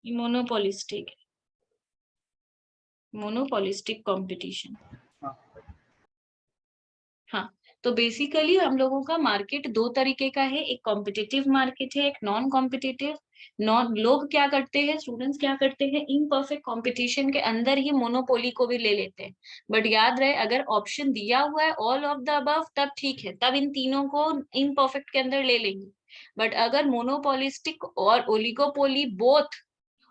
Monopolistic, monopolistic competition. हाँ हाँ, तो बेसिकली हम लोगों का मार्केट दो तरीके का है, एक कॉम्पिटिटिव मार्केट है, एक नॉन कॉम्पिटिटिव। नॉन लोग क्या करते हैं, स्टूडेंट्स क्या करते हैं, इम्परफेक्ट कंपटीशन के अंदर ही मोनोपोली को भी ले लेते हैं। बट याद रहे, अगर ऑप्शन दिया हुआ है ऑल ऑफ द अबव तब ठीक है, तब इन तीनों को इम्परफेक्ट के अंदर ले लेंगे। बट अगर मोनोपोलिस्टिक और ओलिगोपोली बोथ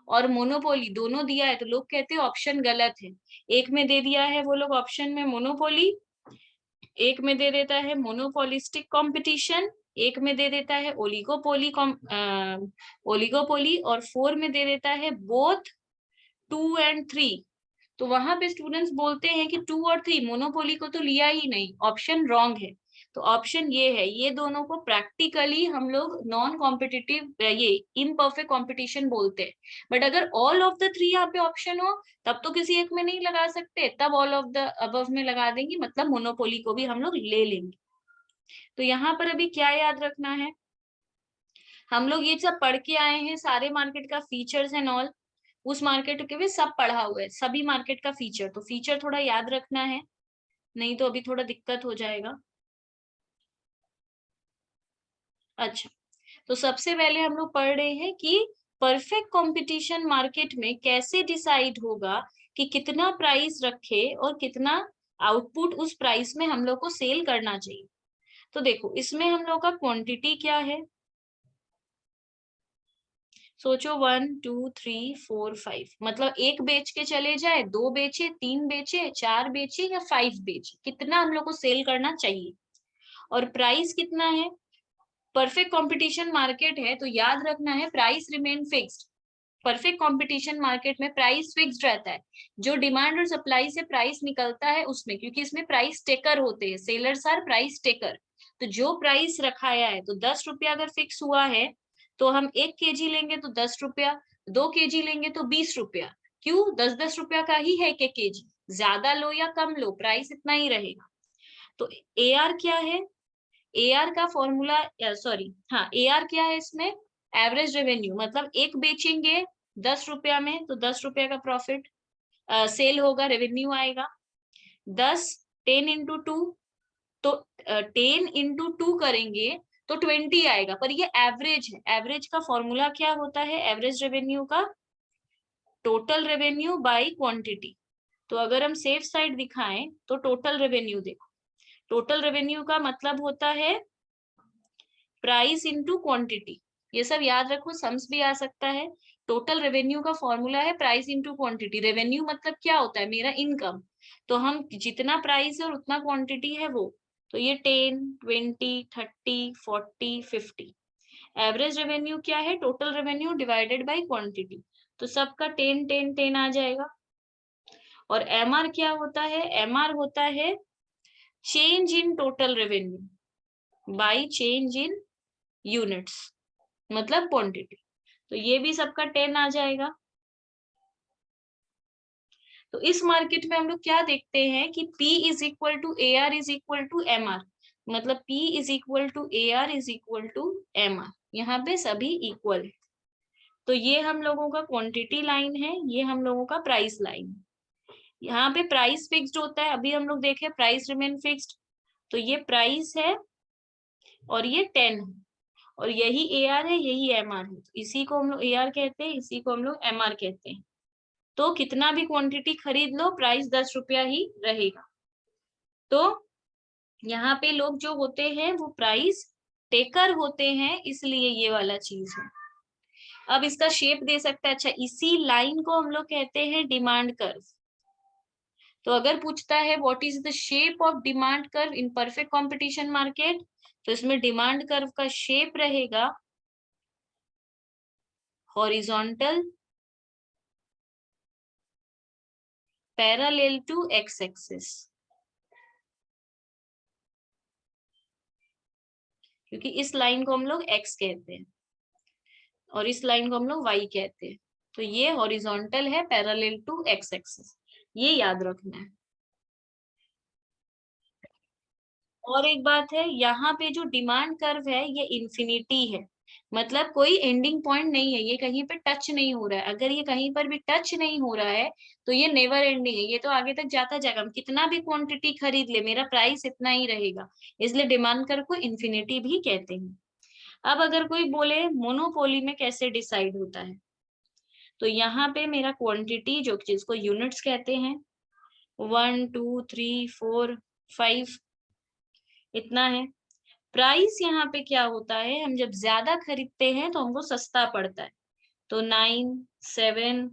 और मोनोपोली दोनों दिया है तो लोग कहते हैं ऑप्शन गलत है। एक में दे दिया है वो लोग ऑप्शन में मोनोपोली, एक में दे देता है मोनोपोलिस्टिक कंपटीशन, एक में दे देता है ओलिगोपोली और 4 में दे देता है बोथ 2 एंड 3। तो वहां पे स्टूडेंट्स बोलते हैं कि 2 और 3 मोनोपोली को तो लिया ही नहीं, ऑप्शन रॉन्ग है। तो ऑप्शन ये है, ये दोनों को प्रैक्टिकली हम लोग नॉन कॉम्पिटिटिव ये इम्परफेक्ट कंपटीशन बोलते हैं। बट अगर ऑल ऑफ द 3 यहाँ पे ऑप्शन हो तब तो किसी एक में नहीं लगा सकते, तब ऑल ऑफ द अबव में लगा देंगे, मतलब मोनोपोली को भी हम लोग ले लेंगे। तो यहाँ पर अभी क्या याद रखना है, हम लोग ये सब पढ़ के आए हैं, सारे मार्केट का फीचर्स एंड ऑल, उस मार्केट के भी सब पढ़ा हुआ है, सभी मार्केट का फीचर। तो फीचर थोड़ा याद रखना है, नहीं तो अभी थोड़ा दिक्कत हो जाएगा। अच्छा, तो सबसे पहले हम लोग पढ़ रहे हैं कि परफेक्ट कंपटीशन मार्केट में कैसे डिसाइड होगा कि कितना प्राइस रखे और कितना आउटपुट उस प्राइस में हम लोग को सेल करना चाहिए। तो देखो, इसमें हम लोग का क्वांटिटी क्या है, सोचो 1 2 3 4 5, मतलब एक बेच के चले जाए, दो बेचे, तीन बेचे, चार बेचे या 5 बेचे, कितना हम लोग को सेल करना चाहिए और प्राइस कितना है। परफेक्ट कंपटीशन मार्केट है तो याद रखना है price remain fixed. Perfect competition market में प्राइस फिक्स्ड रहता है, जो डिमांड और सप्लाई से प्राइस निकलता है उसमें, क्योंकि इसमें प्राइस टेकर होते हैं, सेलर्स आर प्राइस टेकर। तो जो प्राइस रखाया है, तो 10 रुपया अगर फिक्स हुआ है तो हम 1 kg लेंगे तो 10 रुपया, 2 kg लेंगे तो 20 रुपया। क्यों, 10-10 रुपया का ही है एक एक केजी, ज्यादा लो या कम लो प्राइस इतना ही रहेगा। तो ए आर क्या है, एआर का फॉर्मूला, सॉरी हाँ, एआर क्या है इसमें, एवरेज रेवेन्यू, मतलब एक बेचेंगे 10 रुपया में तो 10 रुपया का प्रॉफिट सेल होगा, रेवेन्यू आएगा। 10 10 × 2, तो 10 × 2 करेंगे तो 20 आएगा, पर ये एवरेज है। एवरेज का फॉर्मूला क्या होता है एवरेज रेवेन्यू का, टोटल रेवेन्यू बाई क्वांटिटी। तो अगर हम सेफ साइड दिखाएं तो टोटल रेवेन्यू देखो, टोटल रेवेन्यू का मतलब होता है प्राइस इंटू क्वांटिटी। ये सब याद रखो, सम्स भी आ सकता है। टोटल रेवेन्यू का फॉर्मूला है प्राइस इंटू क्वांटिटी। रेवेन्यू मतलब क्या होता है, मेरा इनकम, तो हम जितना प्राइस है और उतना क्वांटिटी है वो, तो ये 10 20 30 40 50। एवरेज रेवेन्यू क्या है, total revenue divided by quantity, तो सबका 10 10 10 आ जाएगा। और एमआर क्या होता है, एमआर होता है change in total revenue by change in units, मतलब क्वांटिटी। तो ये भी सबका 10 आ जाएगा। तो इस मार्केट में हम लोग क्या देखते हैं कि P is equal to A R is equal to M R, मतलब P is equal to A R is equal to M R, यहाँ पे सभी इक्वल है। तो ये हम लोगों का क्वांटिटी लाइन है, ये हम लोगों का प्राइस लाइन है। यहाँ पे प्राइस फिक्स्ड होता है, अभी हम लोग देखे प्राइस रिमेन फिक्स्ड, तो ये प्राइस है और ये 10 है, और यही ए आर है, यही एम आर है। तो इसी को हम लोग ए आर कहते हैं, इसी को हम लोग एम आर कहते हैं। तो कितना भी क्वांटिटी खरीद लो प्राइस 10 रुपया ही रहेगा। तो यहाँ पे लोग जो होते हैं वो प्राइस टेकर होते हैं, इसलिए ये वाला चीज है। अब इसका शेप दे सकता है, अच्छा इसी लाइन को हम लोग कहते हैं डिमांड कर्व। तो अगर पूछता है what is the shape of demand curve in perfect competition market, तो इसमें डिमांड कर्व का शेप रहेगा horizontal parallel to x axis, क्योंकि इस लाइन को हम लोग x कहते हैं और इस लाइन को हम लोग y कहते हैं। तो ये हॉरिजॉन्टल है पैरेलल टू एक्स एक्सिस, ये याद रखना है। और एक बात है, यहाँ पे जो डिमांड कर्व है ये इंफिनिटी है, मतलब कोई एंडिंग पॉइंट नहीं है, ये कहीं पे टच नहीं हो रहा है। अगर ये कहीं पर भी टच नहीं हो रहा है तो ये नेवर एंडिंग है, ये तो आगे तक जाता जाएगा। हम कितना भी क्वांटिटी खरीद ले, मेरा प्राइस इतना ही रहेगा। इसलिए डिमांड कर्व को इन्फिनिटी भी कहते हैं। अब अगर कोई बोले मोनोपोली में कैसे डिसाइड होता है, तो यहाँ पे मेरा क्वांटिटी जो जिसको यूनिट्स कहते हैं 1 2 3 4 5 इतना है। प्राइस यहाँ पे क्या होता है, हम जब ज्यादा खरीदते हैं तो हमको सस्ता पड़ता है, तो 9 7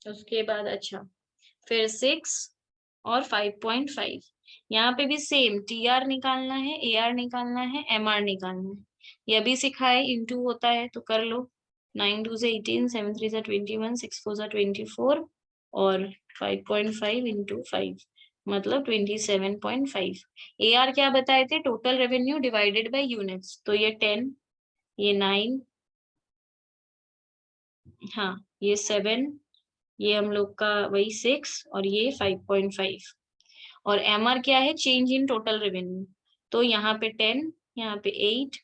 उसके बाद अच्छा फिर 6 और 5.5। यहाँ पे भी सेम टी आर निकालना है, ए आर निकालना है, एम आर निकालना है। ये भी सिखा है, इंटू होता है तो कर लो। 9 2 से 18, 7 3 से 21, 6 4 से 24 और 5.5 इंटू 5 मतलब 27.5। ए आर क्या बताए थे, total revenue divided by units, तो ये 10, ये 9, हाँ ये 7, ये हम लोग का वही 6 और ये 5.5। और एमआर क्या है, चेंज इन टोटल रेवेन्यू, तो यहाँ पे 10, यहाँ पे 8,